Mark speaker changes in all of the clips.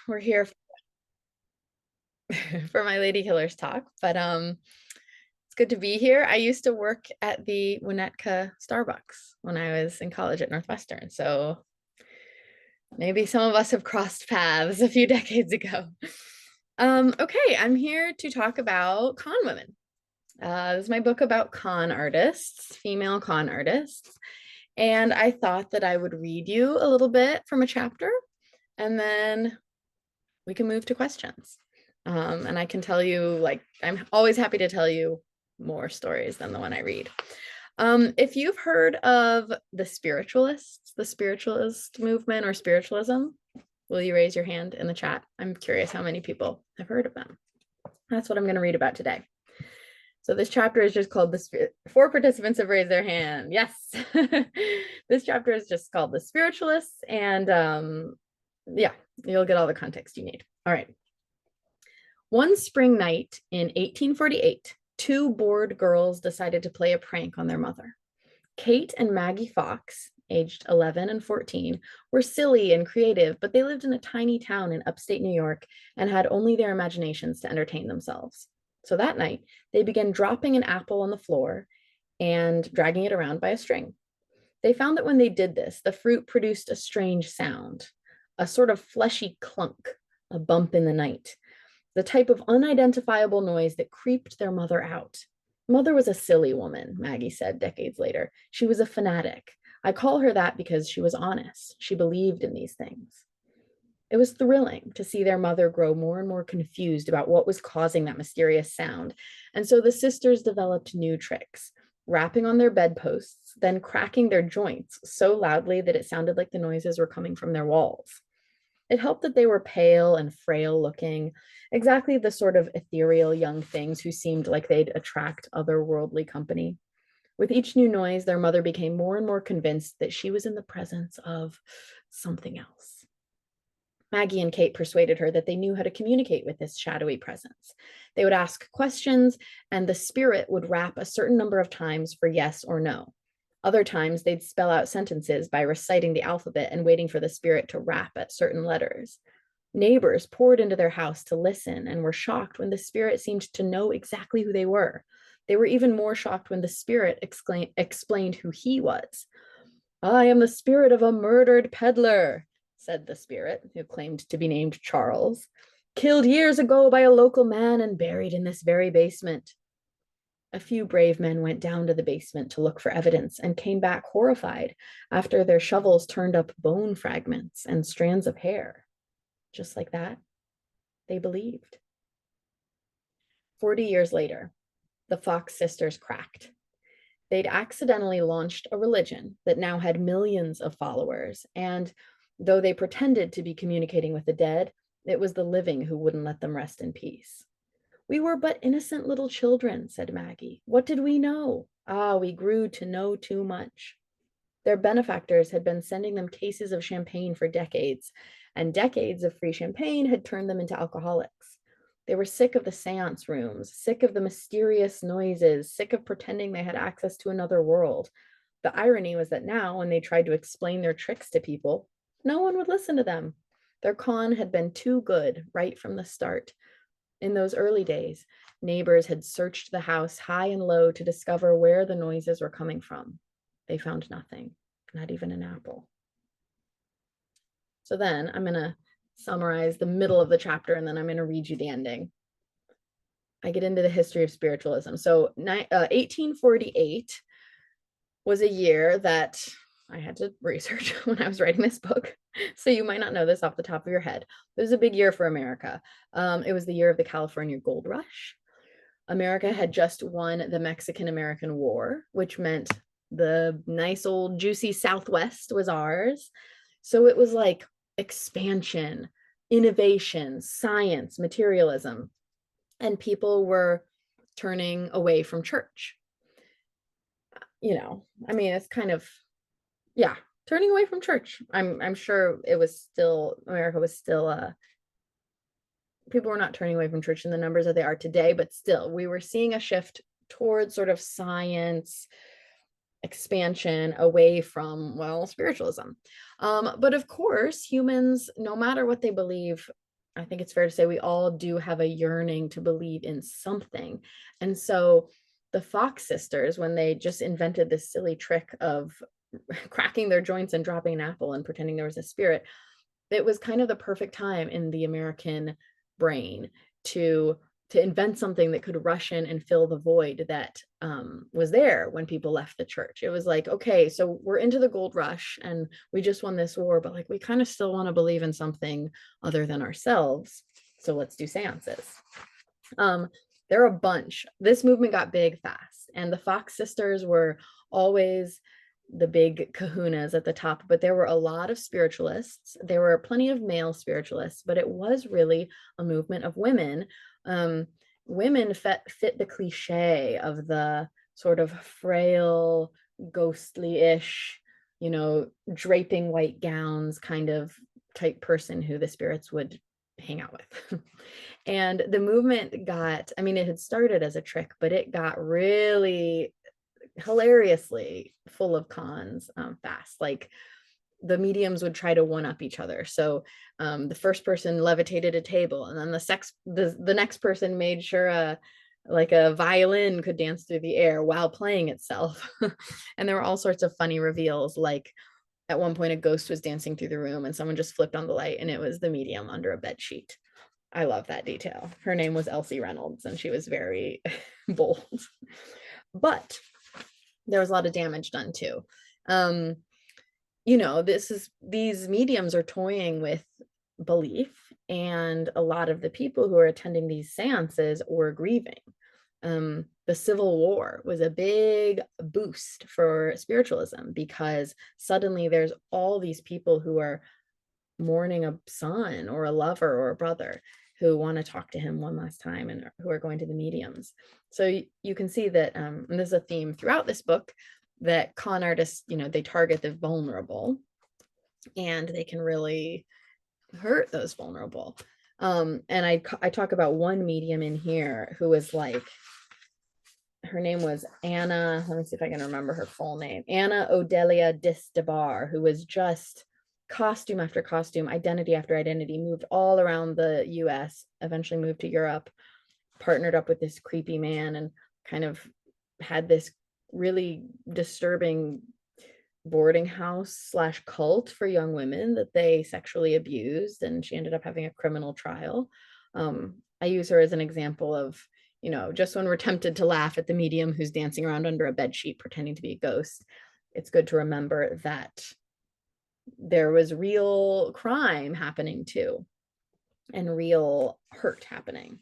Speaker 1: we're here for my Lady Killers talk, but it's good to be here. I used to work at the Winnetka Starbucks when I was in college at Northwestern, so maybe some of us have crossed paths a few decades ago. Okay, I'm here to talk about con women. This is my book about con artists, female con artists. And I thought that I would read you a little bit from a chapter, and then we can move to questions. And I can tell you, like, I'm always happy to tell you more stories than the one I read. If you've heard of the spiritualists, the spiritualist movement or spiritualism, will you raise your hand in the chat? I'm curious how many people have heard of them. That's what I'm going to read about today. So this chapter is just called the 4 participants have raised their hand. Yes. This chapter is just called the spiritualists, and yeah, you'll get all the context you need. All right. One spring night in 1848, 2 bored girls decided to play a prank on their mother. Kate and Maggie Fox, aged 11 and 14, were silly and creative, but they lived in a tiny town in upstate New York and had only their imaginations to entertain themselves. So that night, they began dropping an apple on the floor and dragging it around by a string. They found that when they did this, the fruit produced a strange sound, a sort of fleshy clunk, a bump in the night, the type of unidentifiable noise that creeped their mother out. Mother was a silly woman, Maggie said decades later. She was a fanatic. I call her that because she was honest. She believed in these things. It was thrilling to see their mother grow more and more confused about what was causing that mysterious sound. And so the sisters developed new tricks, rapping on their bedposts, then cracking their joints so loudly that it sounded like the noises were coming from their walls. It helped that they were pale and frail looking, exactly the sort of ethereal young things who seemed like they'd attract otherworldly company. With each new noise, their mother became more and more convinced that she was in the presence of something else. Maggie and Kate persuaded her that they knew how to communicate with this shadowy presence. They would ask questions, and the spirit would rap a certain number of times for yes or no. Other times, they'd spell out sentences by reciting the alphabet and waiting for the spirit to rap at certain letters. Neighbors poured into their house to listen and were shocked when the spirit seemed to know exactly who they were. They were even more shocked when the spirit explained who he was. I am the spirit of a murdered peddler, said the spirit, who claimed to be named Charles, killed years ago by a local man and buried in this very basement. A few brave men went down to the basement to look for evidence and came back horrified after their shovels turned up bone fragments and strands of hair. Just like that, they believed. 40 years later, the Fox sisters cracked. They'd accidentally launched a religion that now had millions of followers, and though they pretended to be communicating with the dead, it was the living who wouldn't let them rest in peace. We were but innocent little children, said Maggie. What did we know? Ah, we grew to know too much. Their benefactors had been sending them cases of champagne for decades, and decades of free champagne had turned them into alcoholics. They were sick of the seance rooms, sick of the mysterious noises, sick of pretending they had access to another world. The irony was that now, when they tried to explain their tricks to people, no one would listen to them. Their con had been too good right from the start. In those early days, neighbors had searched the house high and low to discover where the noises were coming from. They found nothing, not even an apple. So then I'm going to summarize the middle of the chapter, and then I'm going to read you the ending. I get into the history of spiritualism. So 1848 was a year that I had to research when I was writing this book. So you might not know this off the top of your head. It was a big year for America. It was the year of the California Gold Rush. America had just won the Mexican-American War, which meant the nice old juicy Southwest was ours. So it was like expansion, innovation, science, materialism, and people were turning away from church. You know, I mean, it's kind of, yeah, turning away from church. I'm sure it was still, America was still people were not turning away from church in the numbers that they are today, but still we were seeing a shift towards sort of science, expansion away from, well, spiritualism. But of course, humans, no matter what they believe, I think it's fair to say we all do have a yearning to believe in something. And so the Fox sisters, when they just invented this silly trick of cracking their joints and dropping an apple and pretending there was a spirit, it was kind of the perfect time in the American brain to invent something that could rush in and fill the void that was there when people left the church. It was like, okay, so we're into the gold rush and we just won this war, but like we kind of still want to believe in something other than ourselves. So let's do seances. There are a bunch. This movement got big fast, and the Fox sisters were always the big kahunas at the top, but there were a lot of spiritualists. There were plenty of male spiritualists, but it was really a movement of women. Women fit the cliche of the sort of frail, ghostly-ish, draping white gowns kind of type person who the spirits would hang out with. And the movement got, I mean, it had started as a trick, but it got really hilariously full of cons fast. Like the mediums would try to one up each other. So the first person levitated a table, and then the next person made sure a violin could dance through the air while playing itself. And there were all sorts of funny reveals. Like at one point, a ghost was dancing through the room and someone just flipped on the light and it was the medium under a bed sheet. I love that detail. Her name was Elsie Reynolds and she was very bold. But there was a lot of damage done too. These mediums are toying with belief, and a lot of the people who are attending these seances were grieving. The Civil War was a big boost for spiritualism because suddenly there's all these people who are mourning a son or a lover or a brother who want to talk to him one last time and who are going to the mediums. So you can see that, and there's a theme throughout this book, that con artists, they target the vulnerable and they can really hurt those vulnerable. And I talk about one medium in here who was like, her name was Anna, let me see if I can remember her full name, Anna Odelia Disdebar, who was just costume after costume, identity after identity, moved all around the US, eventually moved to Europe, partnered up with this creepy man, and kind of had this really disturbing boarding house / cult for young women that they sexually abused, and she ended up having a criminal trial. I use her as an example of, just when we're tempted to laugh at the medium who's dancing around under a bed sheet pretending to be a ghost, it's good to remember that there was real crime happening too, and real hurt happening.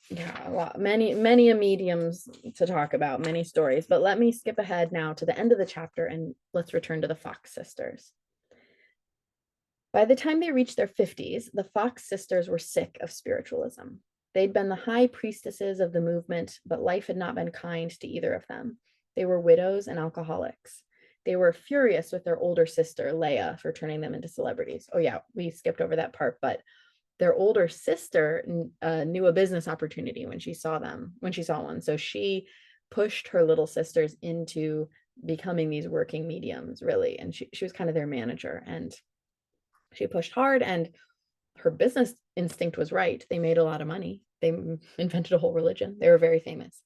Speaker 1: Yeah, a lot, many mediums to talk about, many stories, but let me skip ahead now to the end of the chapter and let's return to the Fox sisters. By the time they reached their 50s, the Fox sisters were sick of spiritualism. They'd been the high priestesses of the movement, but life had not been kind to either of them. They were widows and alcoholics. They were furious with their older sister, Leah, for turning them into celebrities. Oh yeah, we skipped over that part, but their older sister knew a business opportunity when she saw one. So she pushed her little sisters into becoming these working mediums, really. And she was kind of their manager, and she pushed hard, and her business instinct was right. They made a lot of money. They invented a whole religion. They were very famous.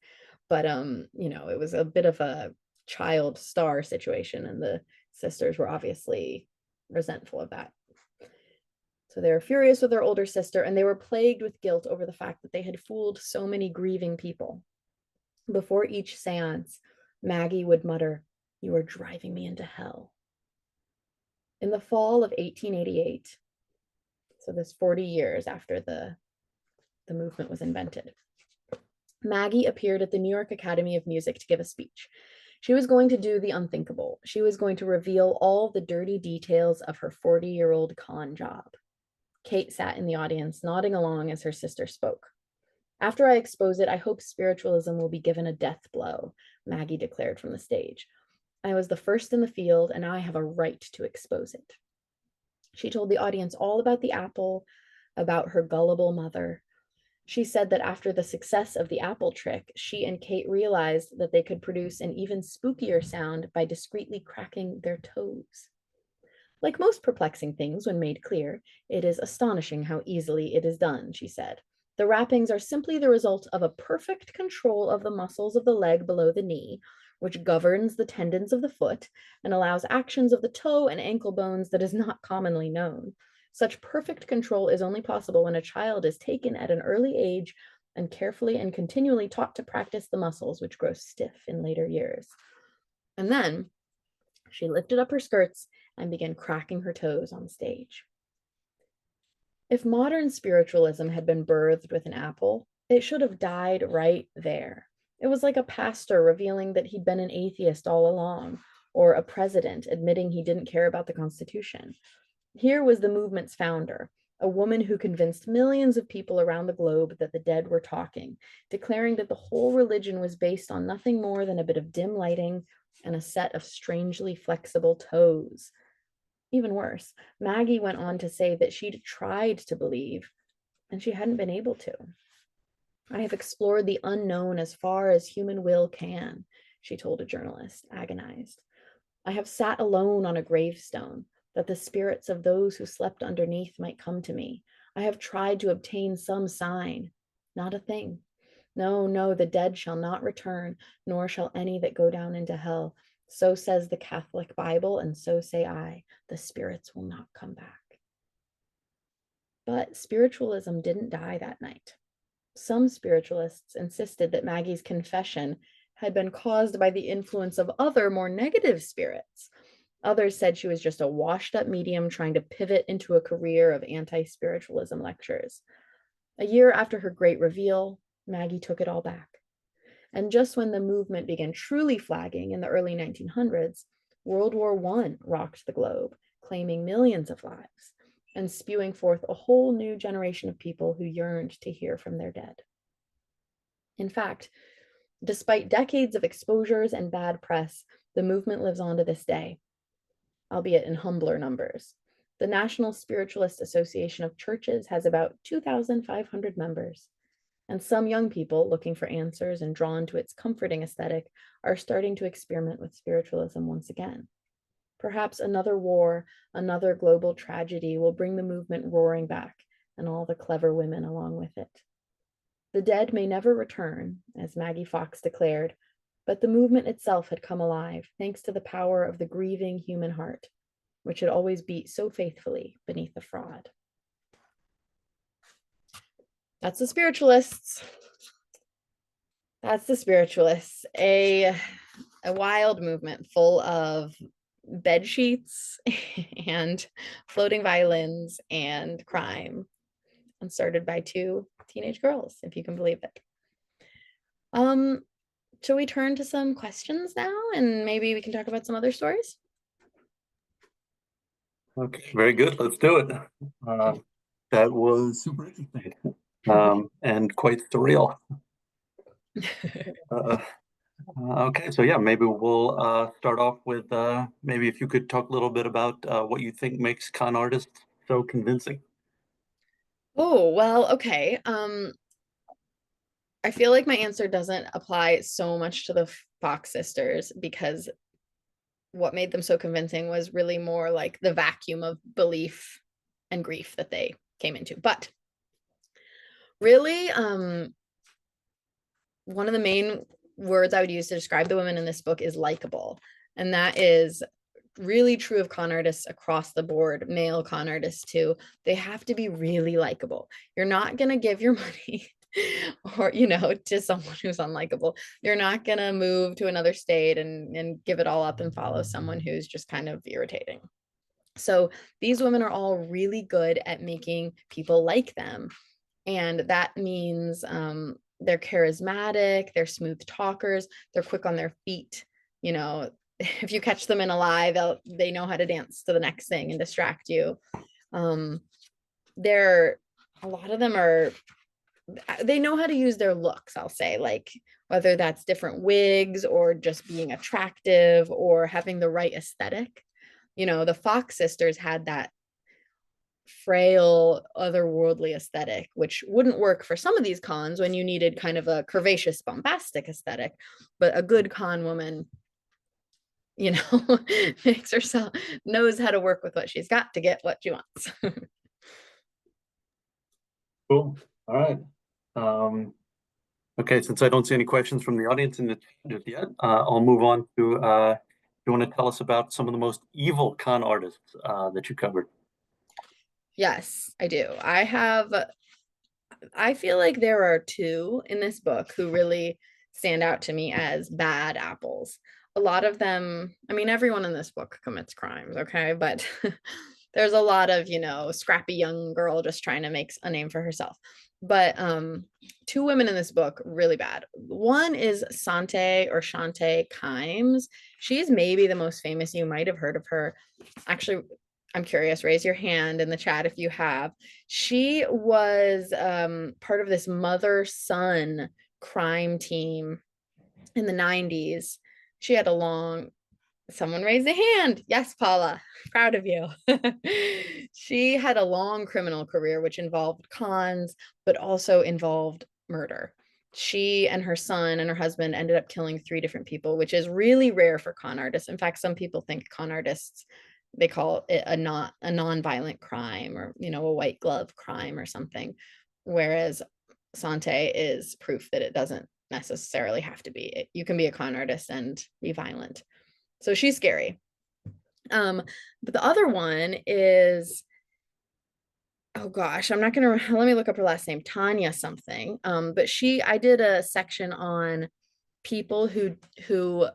Speaker 1: But, it was a bit of a child star situation, and the sisters were obviously resentful of that. So they were furious with their older sister, and they were plagued with guilt over the fact that they had fooled so many grieving people. Before each seance, Maggie would mutter, "You are driving me into hell." In the fall of 1888, so this 40 years after the movement was invented, Maggie appeared at the New York Academy of Music to give a speech. She was going to do the unthinkable. She was going to reveal all the dirty details of her 40-year-old con job. Kate sat in the audience, nodding along as her sister spoke. "After I expose it, I hope spiritualism will be given a death blow," Maggie declared from the stage. "I was the first in the field, and I have a right to expose it." She told the audience all about the apple, about her gullible mother. She said that after the success of the apple trick, she and Kate realized that they could produce an even spookier sound by discreetly cracking their toes. Like most perplexing things when made clear, it is astonishing how easily it is done, she said. The wrappings are simply the result of a perfect control of the muscles of the leg below the knee, which governs the tendons of the foot and allows actions of the toe and ankle bones that is not commonly known. Such perfect control is only possible when a child is taken at an early age and carefully and continually taught to practice the muscles, which grow stiff in later years. And then she lifted up her skirts and began cracking her toes on stage. If modern spiritualism had been birthed with an apple, it should have died right there. It was like a pastor revealing that he'd been an atheist all along, or a president admitting he didn't care about the Constitution. Here was the movement's founder, a woman who convinced millions of people around the globe that the dead were talking, declaring that the whole religion was based on nothing more than a bit of dim lighting and a set of strangely flexible toes. Even worse, Maggie went on to say that she'd tried to believe and she hadn't been able to. I have explored the unknown as far as human will can, she told a journalist, agonized. I have sat alone on a gravestone that the spirits of those who slept underneath might come to me. I have tried to obtain some sign. Not a thing. No, no, the dead shall not return, nor shall any that go down into hell. So says the Catholic Bible, and so say I. The spirits will not come back. But spiritualism didn't die that night. Some spiritualists insisted that Maggie's confession had been caused by the influence of other, more negative spirits. Others said she was just a washed-up medium trying to pivot into a career of anti-spiritualism lectures. A year after her great reveal, Maggie took it all back. And just when the movement began truly flagging in the early 1900s, World War I rocked the globe, claiming millions of lives and spewing forth a whole new generation of people who yearned to hear from their dead. In fact, despite decades of exposures and bad press, the movement lives on to this day, albeit in humbler numbers. The National Spiritualist Association of Churches has about 2,500 members. And some young people looking for answers and drawn to its comforting aesthetic are starting to experiment with spiritualism once again. Perhaps another war, another global tragedy will bring the movement roaring back and all the clever women along with it. The dead may never return, as Maggie Fox declared, but the movement itself had come alive thanks to the power of the grieving human heart, which had always beat so faithfully beneath the fraud. That's the spiritualists. That's the spiritualists. A wild movement full of bed sheets and floating violins and crime, and started by two teenage girls, if you can believe it. Shall we turn to some questions now, and maybe we can talk about some other stories?
Speaker 2: Okay, very good. Let's do it. That was super interesting and quite surreal. Okay, so yeah, maybe we'll start off with maybe if you could talk a little bit about what you think makes con artists so convincing.
Speaker 1: Oh, well, okay. I feel like my answer doesn't apply so much to the Fox sisters because what made them so convincing was really more like the vacuum of belief and grief that they came into. But really, one of the main words I would use to describe the women in this book is likable. And that is really true of con artists across the board, male con artists too. They have to be really likable. You're not going to give your money or, to someone who's unlikable. You're not going to move to another state and give it all up and follow someone who's just kind of irritating. So these women are all really good at making people like them. And that means they're charismatic, they're smooth talkers, they're quick on their feet. If you catch them in a lie, they know how to dance to the next thing and distract you. A lot of them they know how to use their looks, I'll say, like whether that's different wigs or just being attractive or having the right aesthetic. The Fox sisters had that frail, otherworldly aesthetic, which wouldn't work for some of these cons when you needed kind of a curvaceous, bombastic aesthetic. But a good con woman, makes herself, knows how to work with what she's got to get what she wants.
Speaker 2: Cool. All right. Okay, since I don't see any questions from the audience in the chat just yet, I'll move on to, you want to tell us about some of the most evil con artists that you covered?
Speaker 1: Yes, I do. I feel like there are two in this book who really stand out to me as bad apples. A lot of them, I mean, everyone in this book commits crimes, okay? But there's a lot of, scrappy young girl just trying to make a name for herself. But two women in this book, really bad. One is Sante or Shante Kimes. She's maybe the most famous. You might have heard of her. Actually, I'm curious, raise your hand in the chat if you have. She was part of this mother-son crime team in the 90s. She had a long, someone raised a hand. Yes, Paula, proud of you. She had a long criminal career, which involved cons, but also involved murder. She and her son and her husband ended up killing 3 different people, which is really rare for con artists. In fact, some people think con artists, they call it a non-violent crime, or a white glove crime or something, whereas Sante is proof that it doesn't necessarily have to be. You can be a con artist and be violent. So she's scary. But the other one is, oh gosh, I'm not gonna, let me look up her last name, Tanya something. But I did a section on people who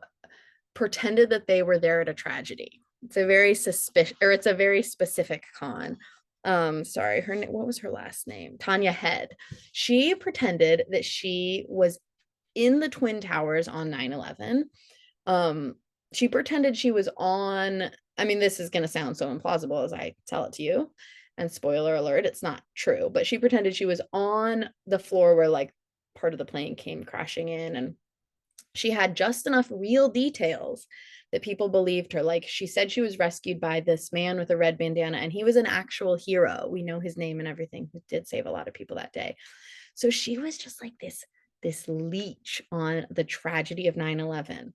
Speaker 1: pretended that they were there at a tragedy. It's a very suspicious, or it's a very specific con. Sorry, what was her last name? Tanya Head. She pretended that she was in the Twin Towers on 9/11. She pretended she was on, I mean, this is going to sound so implausible as I tell it to you, and spoiler alert, it's not true, but she pretended she was on the floor where like part of the plane came crashing in, and she had just enough real details that people believed her. Like, she said she was rescued by this man with a red bandana, and he was an actual hero. We know his name and everything. He did save a lot of people that day. So she was just like this leech on the tragedy of 9/11.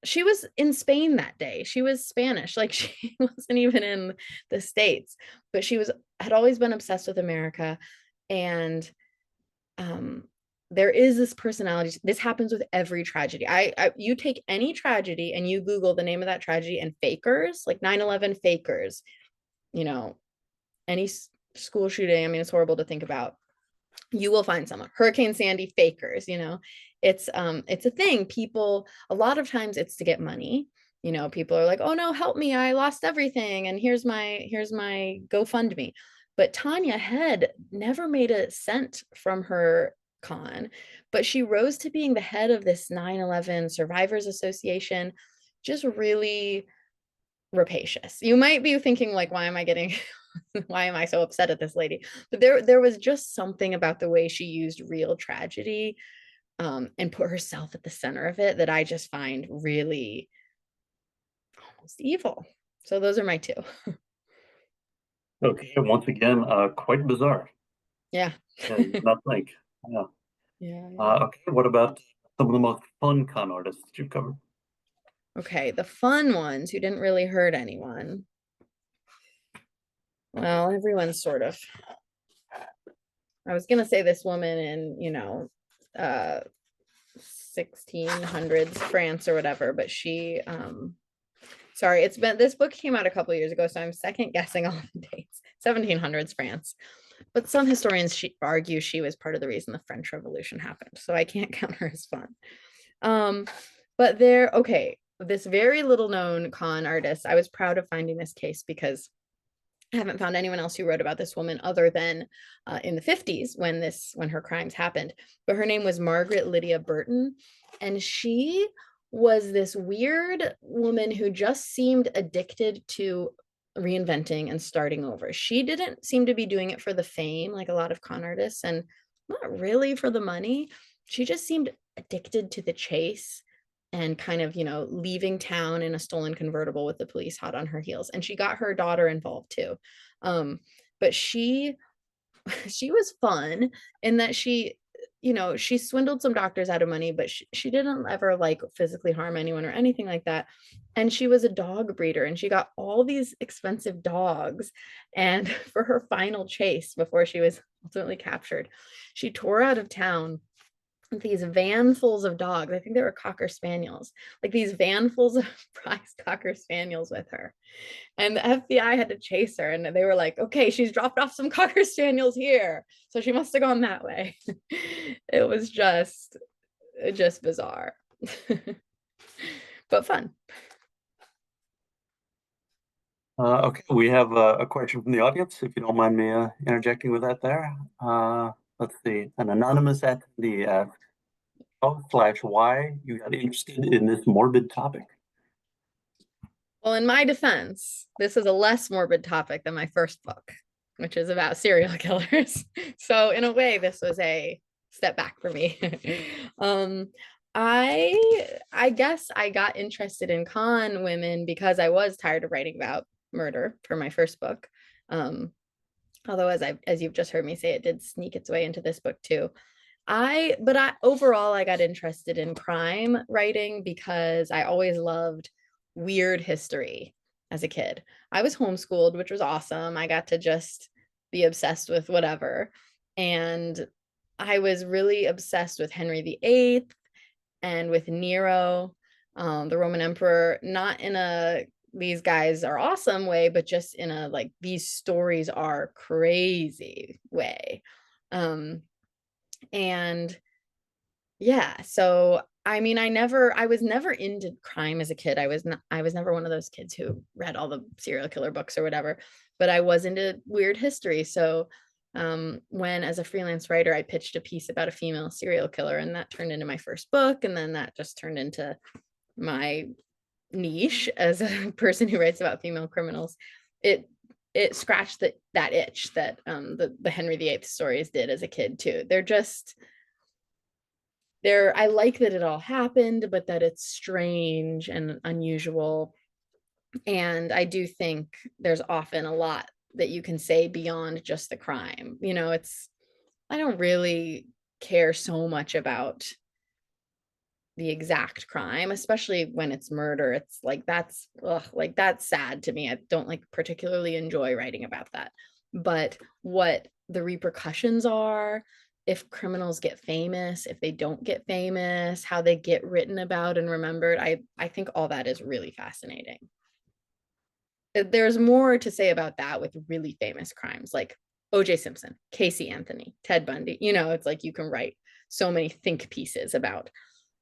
Speaker 1: She was in Spain that day. She was Spanish. Like, she wasn't even in the States, but had always been obsessed with America. And there is this personality. This happens with every tragedy. You take any tragedy and you Google the name of that tragedy and fakers, like 9/11 fakers, any school shooting. I mean, it's horrible to think about. You will find someone. Hurricane Sandy fakers, it's a thing. People, a lot of times it's to get money. People are like, oh no, help me, I lost everything, and here's my GoFundMe. But Tanya Head never made a cent from her con, but she rose to being the head of this 9/11 Survivors Association. Just really rapacious. You might be thinking, like, why am I so upset at this lady? But there was just something about the way she used real tragedy, and put herself at the center of it, that I just find really almost evil. So those are my two.
Speaker 2: Okay, once again, quite bizarre.
Speaker 1: Yeah.
Speaker 2: Yeah, you would not think. Yeah.
Speaker 1: Yeah.
Speaker 2: Okay, what about some of the most fun con artists that you've covered?
Speaker 1: Okay, the fun ones who didn't really hurt anyone. Well, everyone's sort of. I was gonna say this woman in, 1600s France or whatever, but she sorry, this book came out a couple years ago, so I'm second guessing all the dates. 1700s France, but some historians argue she was part of the reason the French Revolution happened, so I can't count her as fun. But this very little known con artist, I was proud of finding this case because I haven't found anyone else who wrote about this woman other than in the 50s when her crimes happened. But her name was Margaret Lydia Burton, and she was this weird woman who just seemed addicted to reinventing and starting over. She didn't seem to be doing it for the fame like a lot of con artists, and not really for the money. She just seemed addicted to the chase and kind of, leaving town in a stolen convertible with the police hot on her heels. And she got her daughter involved too. But she was fun in that she you know, she swindled some doctors out of money, but she didn't ever like physically harm anyone or anything like that. And she was a dog breeder and she got all these expensive dogs. And for her final chase before she was ultimately captured, she tore out of town these vanfuls of dogs. I think they were Cocker Spaniels, like these vanfuls of prized Cocker Spaniels with her. And the FBI had to chase her, and they were like, okay, she's dropped off some Cocker Spaniels here. So she must have gone that way. It was just bizarre, but fun.
Speaker 2: Okay, we have a question from the audience, if you don't mind me interjecting with that there. Let's see, an anonymous attendee asks, how/why you got interested in this morbid topic?
Speaker 1: Well, in my defense, this is a less morbid topic than my first book, which is about serial killers. So in a way, this was a step back for me. um, I guess I got interested in con women because I was tired of writing about murder for my first book. Although as you've just heard me say, it did sneak its way into this book too. But overall I got interested in crime writing because I always loved weird history as a kid. I was homeschooled, which was awesome. I got to just be obsessed with whatever. And I was really obsessed with Henry VIII and with Nero, the Roman emperor, not in a these guys are awesome way, but just in a like these stories are crazy way. Um, and yeah, so I mean, I was never into crime as a kid. I was never one of those kids who read all the serial killer books or whatever, but I was into weird history. So when as a freelance writer, I pitched a piece about a female serial killer, and that turned into my first book, and then that just turned into my niche as a person who writes about female criminals. It scratched that itch that the Henry VIII stories did as a kid too. I like that it all happened, but that it's strange and unusual. And I do think there's often a lot that you can say beyond just the crime. You know, I don't really care so much about the exact crime, especially when it's murder. It's like that's sad to me. I don't like particularly enjoy writing about that. But what the repercussions are, if criminals get famous, if they don't get famous, how they get written about and remembered, I think all that is really fascinating. There's more to say about that with really famous crimes like O.J. Simpson, Casey Anthony, Ted Bundy. You know, it's like you can write so many think pieces about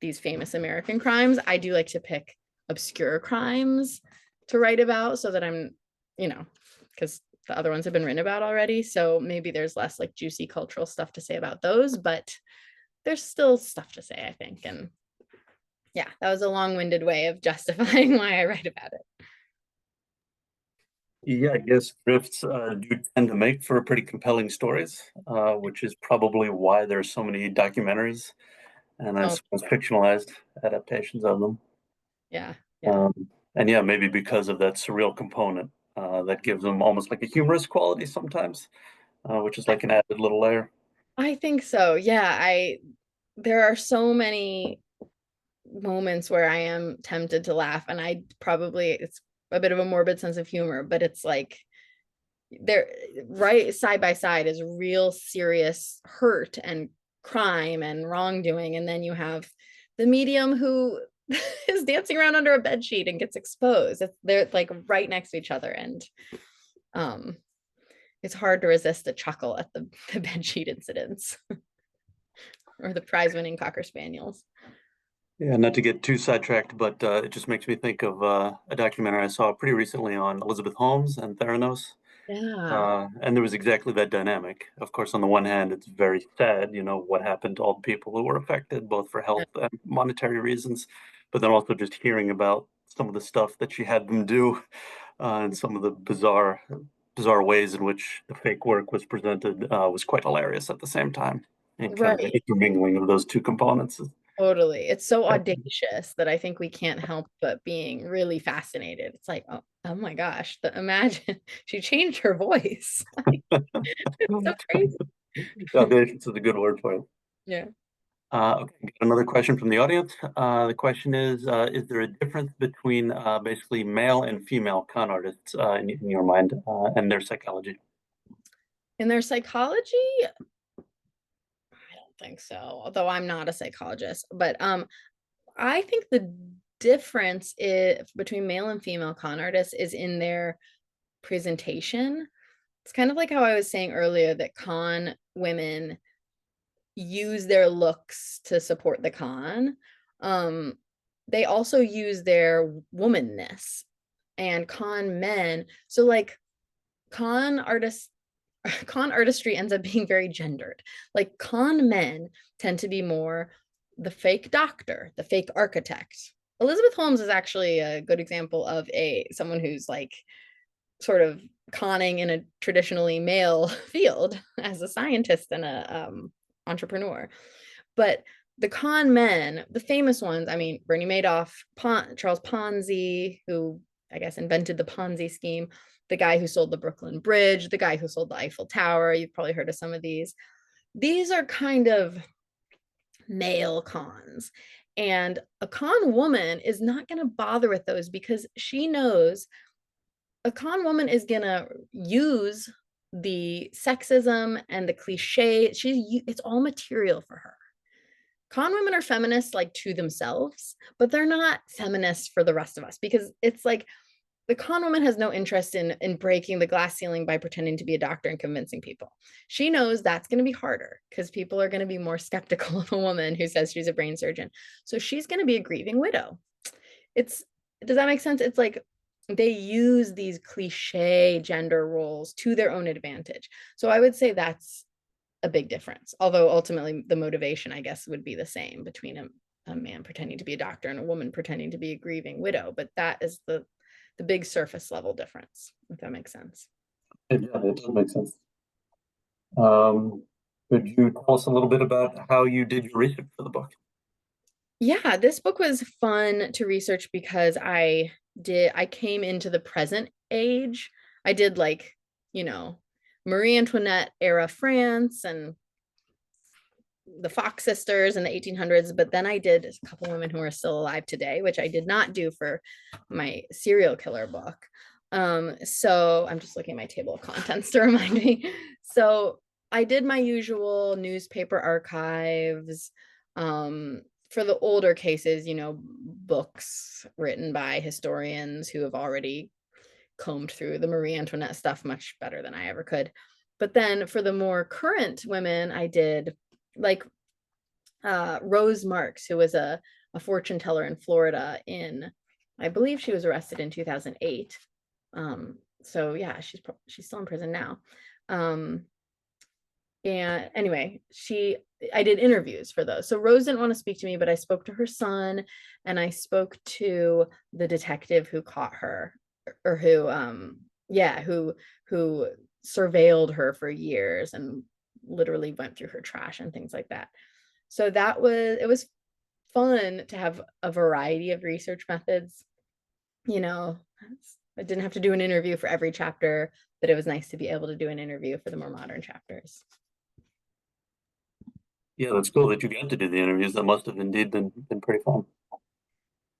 Speaker 1: these famous American crimes. I do like to pick obscure crimes to write about so that I'm, you know, because the other ones have been written about already. So maybe there's less like juicy cultural stuff to say about those, but there's still stuff to say, I think. And yeah, that was a long-winded way of justifying why I write about it.
Speaker 2: Yeah, I guess drifts do tend to make for pretty compelling stories, which is probably why there's so many documentaries and I
Speaker 1: Oh,
Speaker 2: suppose fictionalized adaptations of them.
Speaker 1: yeah, yeah.
Speaker 2: Um, and yeah, maybe because of that surreal component that gives them almost like a humorous quality sometimes, which is like an added little layer.
Speaker 1: I think so. Yeah, there are so many moments where I am tempted to laugh, and it's a bit of a morbid sense of humor, but it's like they're right side by side is real serious hurt and crime and wrongdoing, and then you have the medium who is dancing around under a bed sheet and gets exposed. They're like right next to each other, and um it's hard to resist a chuckle at the bed sheet incidents or the prize winning Cocker Spaniels.
Speaker 2: Yeah, not to get too sidetracked, but it just makes me think of a documentary I saw pretty recently on Elizabeth Holmes and Theranos.
Speaker 1: Yeah.
Speaker 2: And there was exactly that dynamic. Of course, on the one hand, it's very sad, you know, what happened to all the people who were affected, both for health and monetary reasons, but then also just hearing about some of the stuff that she had them do and some of the bizarre ways in which the fake work was presented was quite hilarious at the same time. And kind of the
Speaker 1: Right.
Speaker 2: intermingling of those two components.
Speaker 1: Totally. It's so audacious that I think we can't help but being really fascinated. It's like, oh my gosh, imagine she changed her voice. It's so crazy.
Speaker 2: Audacious is a good word for it.
Speaker 1: Yeah.
Speaker 2: Okay, got another question from the audience. The question is there a difference between basically male and female con artists in your mind and their psychology?
Speaker 1: In their psychology, I don't think so, although I'm not a psychologist. But I think the difference between male and female con artists is in their presentation. It's kind of like how I was saying earlier that con women use their looks to support the con. They also use their womanness, and con men. So like con artists con artistry ends up being very gendered. Like con men tend to be more the fake doctor, the fake architect. Elizabeth Holmes is actually a good example of someone who's like sort of conning in a traditionally male field as a scientist and a entrepreneur. But the con men, the famous ones, I mean, Bernie Madoff, Charles Ponzi, who I guess invented the Ponzi scheme, the guy who sold the Brooklyn Bridge, the guy who sold the Eiffel Tower. You've probably heard of some of these. These are kind of male cons. And a con woman is not going to bother with those because she knows a con woman is going to use the sexism and the cliche. It's all material for her. Con women are feminists like to themselves, but they're not feminists for the rest of us because it's like the con woman has no interest in breaking the glass ceiling by pretending to be a doctor and convincing people. She knows that's going to be harder because people are going to be more skeptical of a woman who says she's a brain surgeon. So she's going to be a grieving widow. Does that make sense? It's like they use these cliche gender roles to their own advantage. So I would say that's a big difference. Although ultimately the motivation, I guess, would be the same between a man pretending to be a doctor and a woman pretending to be a grieving widow. But that is the big surface level difference, if that makes sense.
Speaker 2: Yeah, it does make sense. Could you tell us a little bit about how you did your research for the book?
Speaker 1: Yeah, this book was fun to research because I came into the present age. I did like, you know, Marie Antoinette era France and the Fox sisters in the 1800s, but then I did a couple women who are still alive today, which I did not do for my serial killer book. So I'm just looking at my table of contents to remind me. So I did my usual newspaper archives. For the older cases, books written by historians who have already combed through the Marie Antoinette stuff much better than I ever could. But then for the more current women, I did like Rose Marks, who was a fortune teller in Florida I believe she was arrested in 2008. So yeah, she's still in prison now. And anyway, I did interviews for those. So Rose didn't want to speak to me, but I spoke to her son and I spoke to the detective who caught her or who surveilled her for years and literally went through her trash and things like that. So it was fun to have a variety of research methods. I didn't have to do an interview for every chapter, but it was nice to be able to do an interview for the more modern chapters.
Speaker 2: Yeah, that's cool that you got to do the interviews. That must have indeed been pretty fun.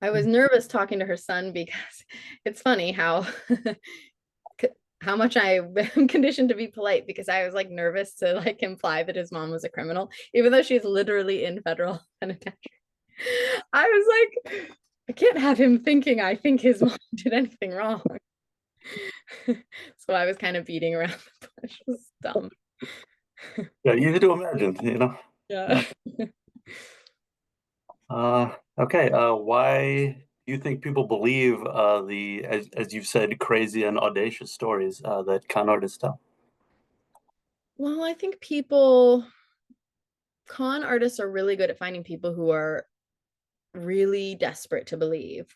Speaker 1: I was nervous talking to her son because it's funny how how much I am conditioned to be polite because I was like nervous to like imply that his mom was a criminal, even though she's literally in federal penitentiary. I was like, I can't have him thinking I think his mom did anything wrong. So I was kind of beating around the bush. It was dumb.
Speaker 2: Yeah, easy to imagine.
Speaker 1: Yeah.
Speaker 2: Okay. Why do you think people believe the, as you've said, crazy and audacious stories that con artists tell?
Speaker 1: Well, I think con artists are really good at finding people who are really desperate to believe,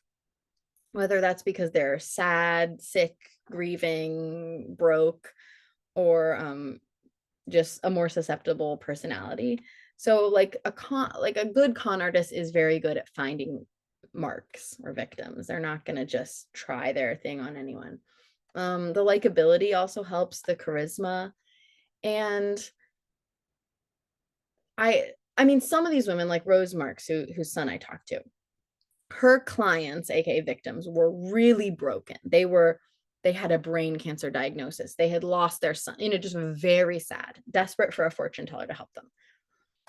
Speaker 1: whether that's because they're sad, sick, grieving, broke, or just a more susceptible personality. So like a good con artist is very good at finding marks or victims. They're not going to just try their thing on anyone. The likability also helps, the charisma. And I mean, some of these women, like Rose Marks, whose son I talked to, her clients, aka victims, were really broken. They had a brain cancer diagnosis. They had lost their son, just very sad, desperate for a fortune teller to help them.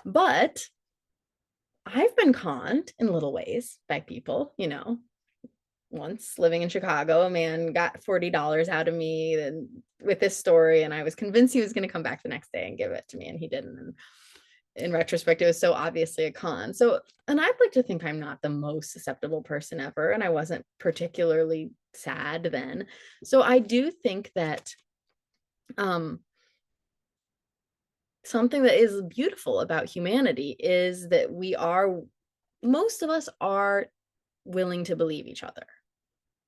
Speaker 1: But I've been conned in little ways by people. Once living in Chicago, a man got $40 out of me and with this story, and I was convinced he was going to come back the next day and give it to me, and he didn't. And in retrospect, it was so obviously a con. So, and I'd like to think I'm not the most susceptible person ever, and I wasn't particularly sad then. So I do think that something that is beautiful about humanity is that most of us are willing to believe each other.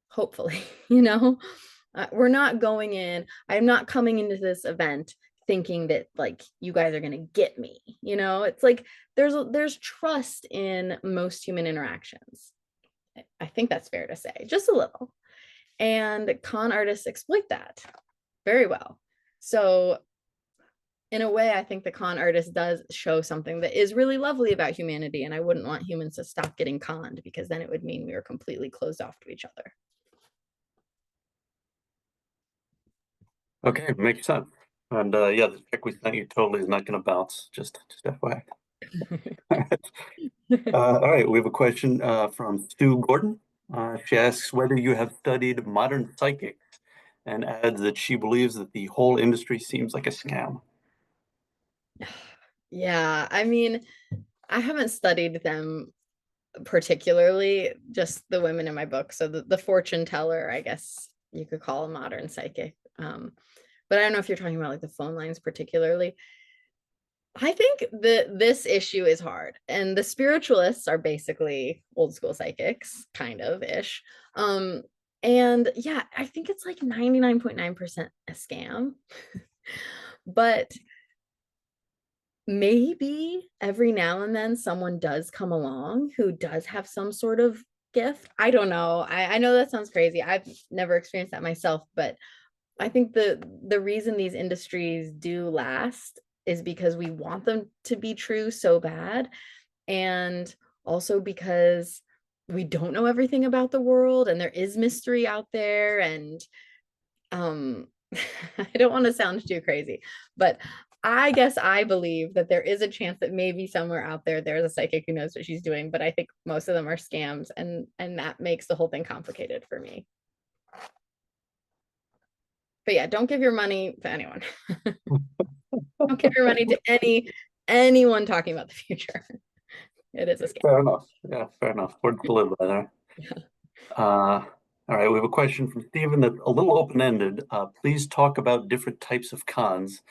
Speaker 1: Hopefully, we're not going in. I'm not coming into this event thinking that like you guys are going to get me. It's like there's trust in most human interactions. I think that's fair to say, just a little. And con artists exploit that very well. So in a way, I think the con artist does show something that is really lovely about humanity. And I wouldn't want humans to stop getting conned, because then it would mean we were completely closed off to each other.
Speaker 2: Okay, makes sense. And yeah, the check we sent you totally is not going to bounce. Just FYI. All right, we have a question from Stu Gordon. She asks whether you have studied modern psychics, and adds that she believes that the whole industry seems like a scam.
Speaker 1: Yeah, I mean, I haven't studied them particularly, just the women in my book. So the fortune teller, I guess you could call a modern psychic. But I don't know if you're talking about like the phone lines particularly. I think that this issue is hard, and the spiritualists are basically old school psychics, kind of ish. And yeah, I think it's like 99.9% a scam. But maybe every now and then someone does come along who does have some sort of gift. I don't know. I know that sounds crazy. I've never experienced that myself, but I think the reason these industries do last is because we want them to be true so bad, and also because we don't know everything about the world, and there is mystery out there. And I don't want to sound too crazy, but I guess I believe that there is a chance that maybe somewhere out there there's a psychic who knows what she's doing, but I think most of them are scams, and that makes the whole thing complicated for me. But yeah, don't give your money to anyone. Don't give your money to anyone talking about the future. It is a scam.
Speaker 2: Fair enough. Yeah, fair enough. Words to live by there.
Speaker 1: Yeah.
Speaker 2: All right, we have a question from Stephen that's a little open-ended. Please talk about different types of cons.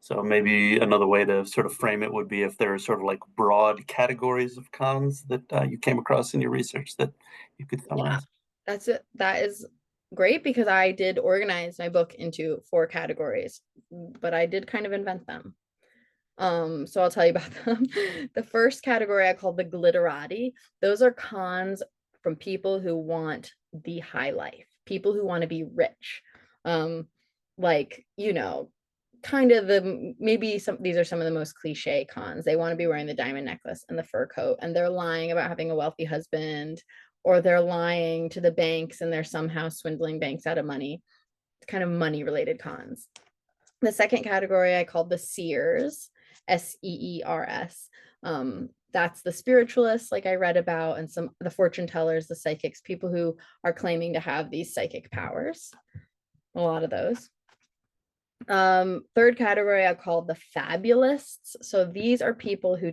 Speaker 2: So maybe another way to sort of frame it would be if there are sort of like broad categories of cons that you came across in your research that you could summarize.
Speaker 1: Yeah, that is great, because I did organize my book into 4 categories, but I did kind of invent them. So I'll tell you about them. The first category I called the glitterati. Those are cons from people who want the high life, people who want to be rich. Like, kind of these are some of the most cliche cons. They want to be wearing the diamond necklace and the fur coat, and they're lying about having a wealthy husband, or they're lying to the banks and they're somehow swindling banks out of money. It's kind of money related cons. The second category I called the seers, SEERS. That's the spiritualists, like I read about, and the fortune tellers, the psychics, people who are claiming to have these psychic powers. A lot of those. Third category I called the fabulists. So these are people who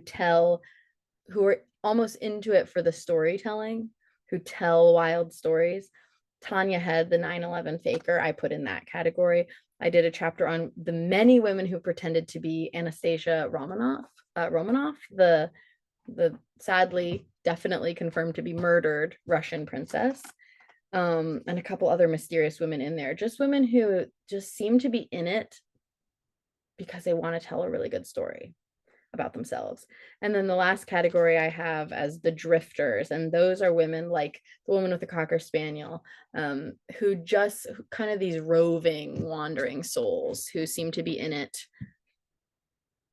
Speaker 1: are almost into it for the storytelling, who tell wild stories. Tanya Head, the 9/11 faker, I put in that category. I did a chapter on the many women who pretended to be Anastasia Romanoff, the sadly, definitely confirmed to be murdered Russian princess, and a couple other mysterious women in there. Just women who just seem to be in it because they want to tell a really good story about themselves. And then the last category I have as the drifters, and those are women like the woman with the Cocker Spaniel, who just kind of these roving, wandering souls who seem to be in it,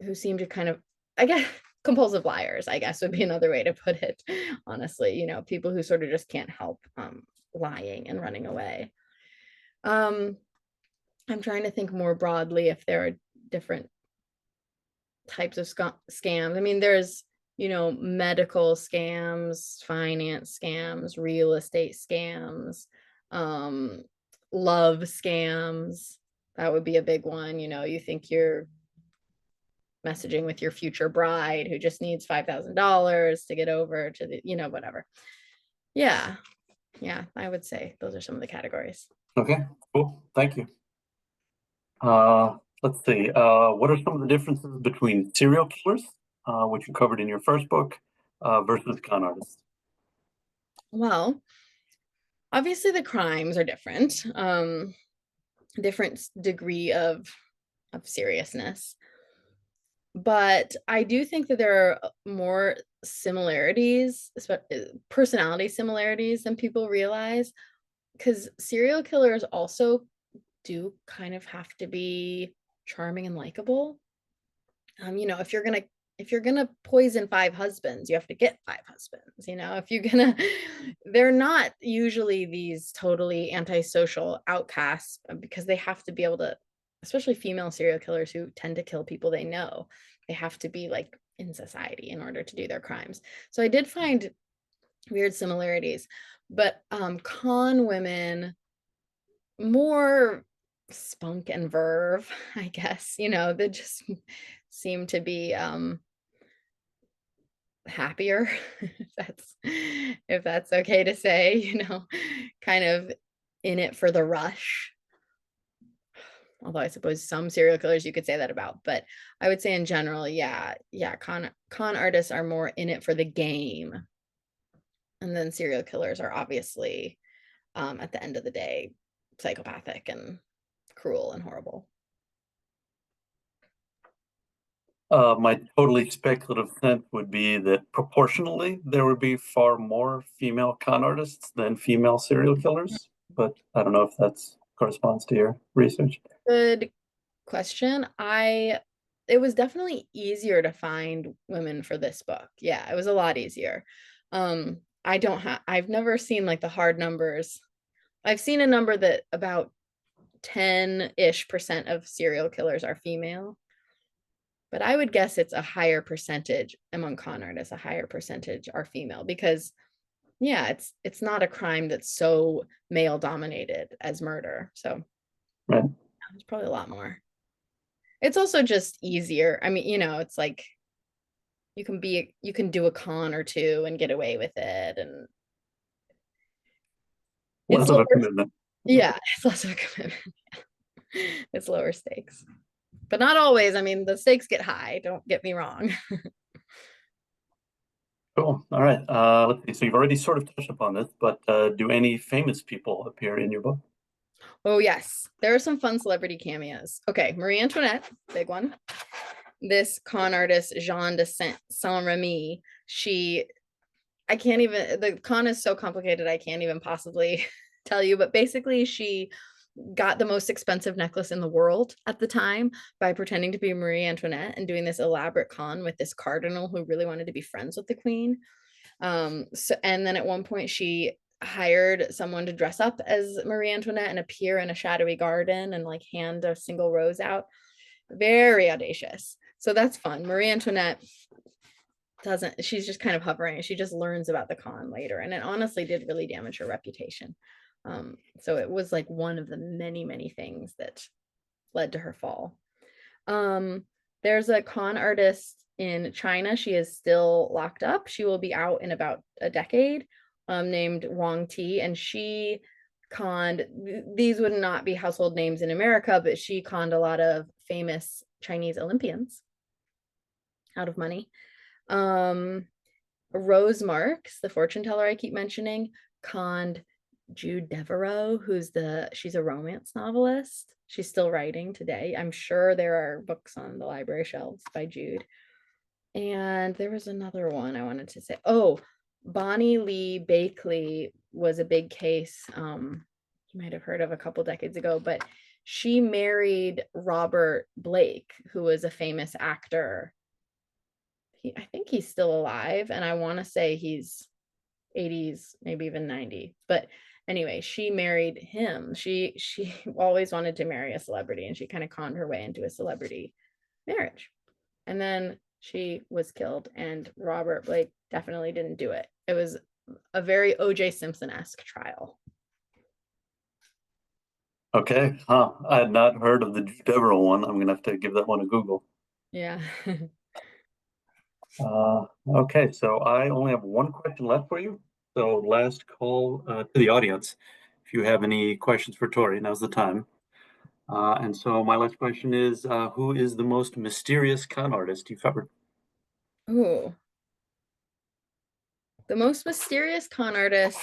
Speaker 1: who seem to kind of, I guess, compulsive liars, I guess would be another way to put it, honestly, you know, people who sort of just can't help lying and running away. I'm trying to think more broadly if there are different types of scams. I mean, there's, you know, medical scams, finance scams, real estate scams, love scams. That would be a big one. You know, you think you're messaging with your future bride who just needs $5,000 to get over to the, you know, whatever. Yeah. Yeah. I would say those are some of the categories.
Speaker 2: Okay, cool. Thank you. Let's see. What are some of the differences between serial killers, which you covered in your first book, versus con artists?
Speaker 1: Well, obviously the crimes are different. Different degree of seriousness. But I do think that there are more similarities, personality similarities than people realize, because serial killers also do kind of have to be charming and likable. You know, if you're gonna poison 5 husbands, you have to get 5 husbands. You know, if you're gonna, they're not usually these totally antisocial outcasts because they have to be able to, especially female serial killers who tend to kill people they know, they have to be like in society in order to do their crimes. So I did find weird similarities, but con women more spunk and verve, I guess, you know, they just seem to be happier, if that's okay to say, you know, kind of in it for the rush. Although I suppose some serial killers you could say that about, but I would say in general, yeah, con artists are more in it for the game. And then serial killers are obviously at the end of the day psychopathic and cruel and horrible.
Speaker 2: My totally speculative sense would be that proportionally there would be far more female con artists than female serial killers, but I don't know if that's corresponds to your research.
Speaker 1: Good question. It was definitely easier to find women for this book. Yeah, it was a lot easier. I've never seen like the hard numbers. I've seen a number that about 10-ish% of serial killers are female. But I would guess it's a higher percentage among con artists, a higher percentage are female because yeah, it's not a crime that's so male dominated as murder. So
Speaker 2: Right.
Speaker 1: it's probably a lot more. It's also just easier. I mean, you know, it's like you can do a con or two and get away with it, and it's
Speaker 2: Less of
Speaker 1: lower,
Speaker 2: a commitment.
Speaker 1: yeah, it's less of a commitment. It's lower stakes. But not always. I mean, the stakes get high, don't get me wrong.
Speaker 2: Cool. All right. Let's see. So you've already sort of touched upon this, but do any famous people appear in your book?
Speaker 1: Oh, yes. There are some fun celebrity cameos. Okay, Marie Antoinette, big one. This con artist, Jean de Saint-Remy, I can't even, the con is so complicated, I can't even possibly tell you, but basically she got the most expensive necklace in the world at the time by pretending to be Marie Antoinette and doing this elaborate con with this cardinal who really wanted to be friends with the queen. And then at one point she hired someone to dress up as Marie Antoinette and appear in a shadowy garden and like hand a single rose out. Very audacious. So that's fun. Marie Antoinette she's just kind of hovering. She just learns about the con later. And it honestly did really damage her reputation. So it was like one of the many, many things that led to her fall. There's a con artist in China. She is still locked up. She will be out in about a decade, named Wang Ti, and she conned, these would not be household names in America, but she conned a lot of famous Chinese Olympians out of money. Rose Marks, the fortune teller I keep mentioning, conned Jude Devereaux, she's a romance novelist. She's still writing today. I'm sure there are books on the library shelves by Jude. And there was another one I wanted to say. Oh, Bonnie Lee Bakley was a big case. You might have heard of a couple decades ago, but she married Robert Blake, who was a famous actor I think he's still alive, and I want to say he's 80s, maybe even 90. But anyway, she married him. She always wanted to marry a celebrity, and she kind of conned her way into a celebrity marriage. And then she was killed, and Robert Blake definitely didn't do it. It was a very OJ Simpson-esque trial.
Speaker 2: Okay, huh. I had not heard of the Deverell one. I'm gonna have to give that one a Google.
Speaker 1: Yeah.
Speaker 2: Okay, so I only have one question left for you. So last call to the audience. If you have any questions for Tori, now's the time. And so my last question is, who is the most mysterious con artist you've ever?
Speaker 1: Ooh. The most mysterious con artist,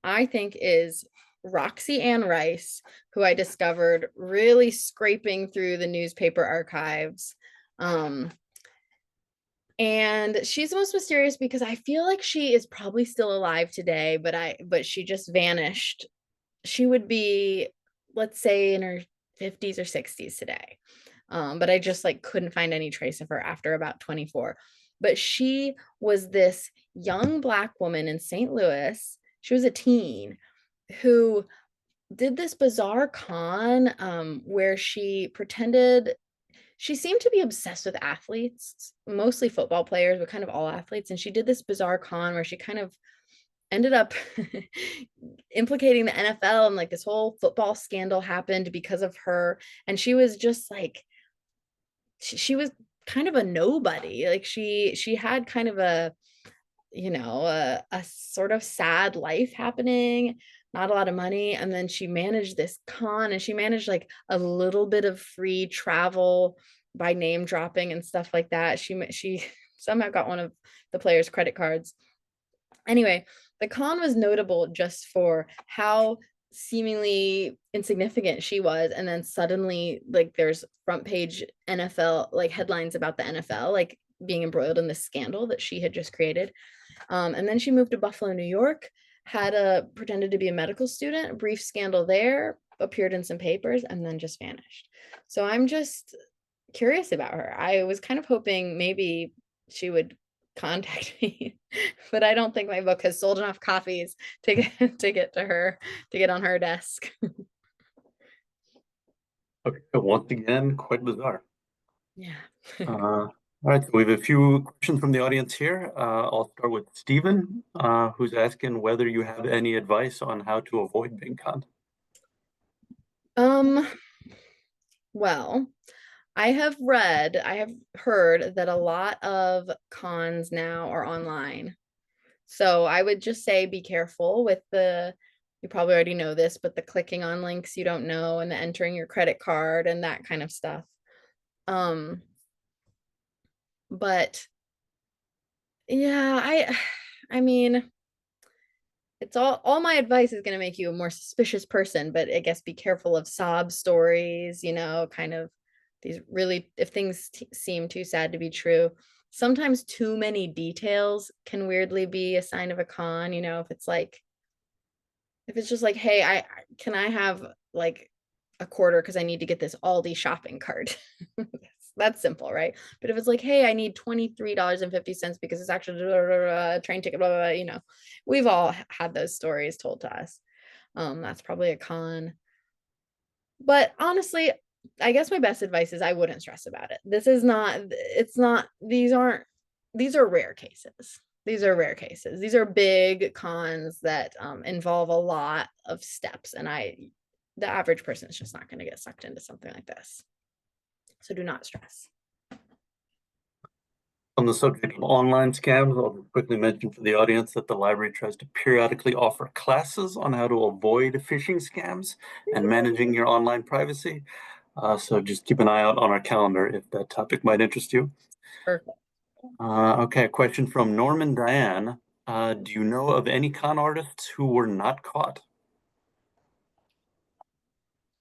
Speaker 1: I think, is Roxy Ann Rice, who I discovered really scraping through the newspaper archives. And she's the most mysterious because I feel like she is probably still alive today, but she just vanished. She would be, let's say, in her 50s or 60s today. But I just like couldn't find any trace of her after about 24. But she was this young Black woman in St. Louis. She was a teen who did this bizarre con where she pretended she seemed to be obsessed with athletes, mostly football players, but kind of all athletes. And she did this bizarre con where she kind of ended up implicating the NFL, and like this whole football scandal happened because of her. And she was just like, she was kind of a nobody. Like she had kind of a, a sort of sad life happening, not a lot of money. And then she managed this con, and she managed like a little bit of free travel by name dropping and stuff like that. She somehow got one of the players' credit cards. Anyway, the con was notable just for how seemingly insignificant she was, and then suddenly like there's front page NFL like headlines about the NFL like being embroiled in this scandal that she had just created. And then she moved to Buffalo, New York, had a pretended to be a medical student, a brief scandal there, appeared in some papers, and then just vanished. So I'm just curious about her. I was kind of hoping maybe she would contact me, but I don't think my book has sold enough copies to get to her, to get on her desk.
Speaker 2: Okay, once again, quite bizarre.
Speaker 1: Yeah.
Speaker 2: All right, so we have a few questions from the audience here. I'll start with Stephen, who's asking whether you have any advice on how to avoid being conned.
Speaker 1: Um, well, I have heard that a lot of cons now are online. So I would just say be careful with you probably already know this, but the clicking on links you don't know, and the entering your credit card and that kind of stuff. But yeah, I mean, it's all my advice is going to make you a more suspicious person, but I guess be careful of sob stories, kind of these really, if things seem too sad to be true. Sometimes too many details can weirdly be a sign of a con, if it's just like, hey, can I have like a quarter because I need to get this Aldi shopping cart. That's simple, right? But if it's like, hey, I need $23.50 because it's actually a train ticket, blah, blah, blah, we've all had those stories told to us. That's probably a con. But honestly, I guess my best advice is I wouldn't stress about it. These are rare cases. These are rare cases. These are big cons that involve a lot of steps. And the average person is just not going to get sucked into something like this. So do not stress.
Speaker 2: On the subject of online scams, I'll quickly mention for the audience that the library tries to periodically offer classes on how to avoid phishing scams and managing your online privacy. So just keep an eye out on our calendar if that topic might interest you.
Speaker 1: Perfect.
Speaker 2: Okay, a question from Norman Diane. Do you know of any con artists who were not caught?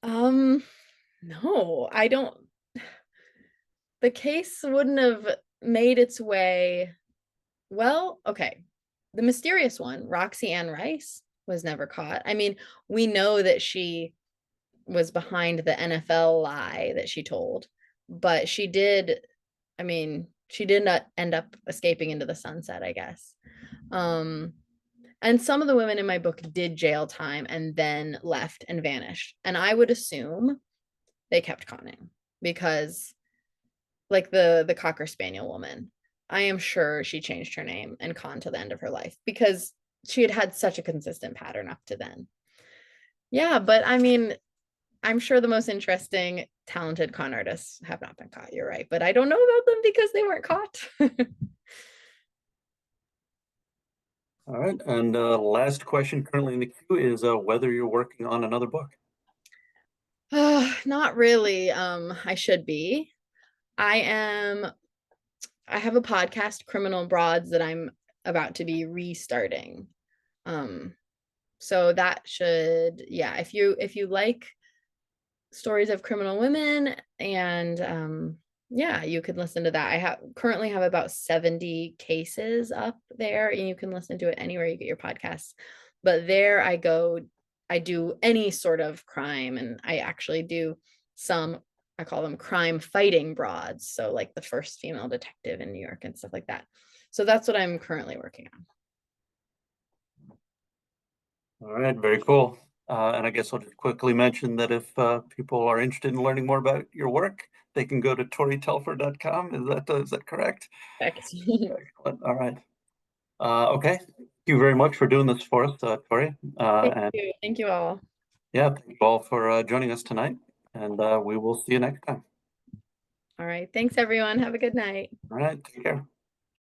Speaker 1: No, I don't. The case wouldn't have made its way. Well, okay. The mysterious one, Roxy Ann Rice, was never caught. I mean, we know that she was behind the NFL lie that she told, but she did, I mean, she did not end up escaping into the sunset, I guess. And some of the women in my book did jail time and then left and vanished. And I would assume they kept conning because, like the Cocker Spaniel woman, I am sure she changed her name and conned to the end of her life because she had had such a consistent pattern up to then. Yeah, but I mean, I'm sure the most interesting, talented con artists have not been caught. You're right, but I don't know about them because they weren't caught.
Speaker 2: All right. And last question currently in the queue is whether you're working on another book.
Speaker 1: Not really. I should be. I have a podcast, Criminal Broads, that I'm about to be restarting. So that should, yeah, if you like stories of criminal women and yeah, you could listen to that. I currently have about 70 cases up there, and you can listen to it anywhere you get your podcasts. But there I do any sort of crime, and I actually do some, I call them crime fighting broads. So like the first female detective in New York and stuff like that. So that's what I'm currently working on.
Speaker 2: All right, very cool. And I guess I'll just quickly mention that if people are interested in learning more about your work, they can go to toritelfer.com. Is that correct? Excellent. All right. Okay. Thank you very much for doing this for us, Tori. And
Speaker 1: Thank you all.
Speaker 2: yeah, thank you all for joining us tonight. And we will see you next time.
Speaker 1: All right. Thanks, everyone. Have a good night.
Speaker 2: All right. Take care.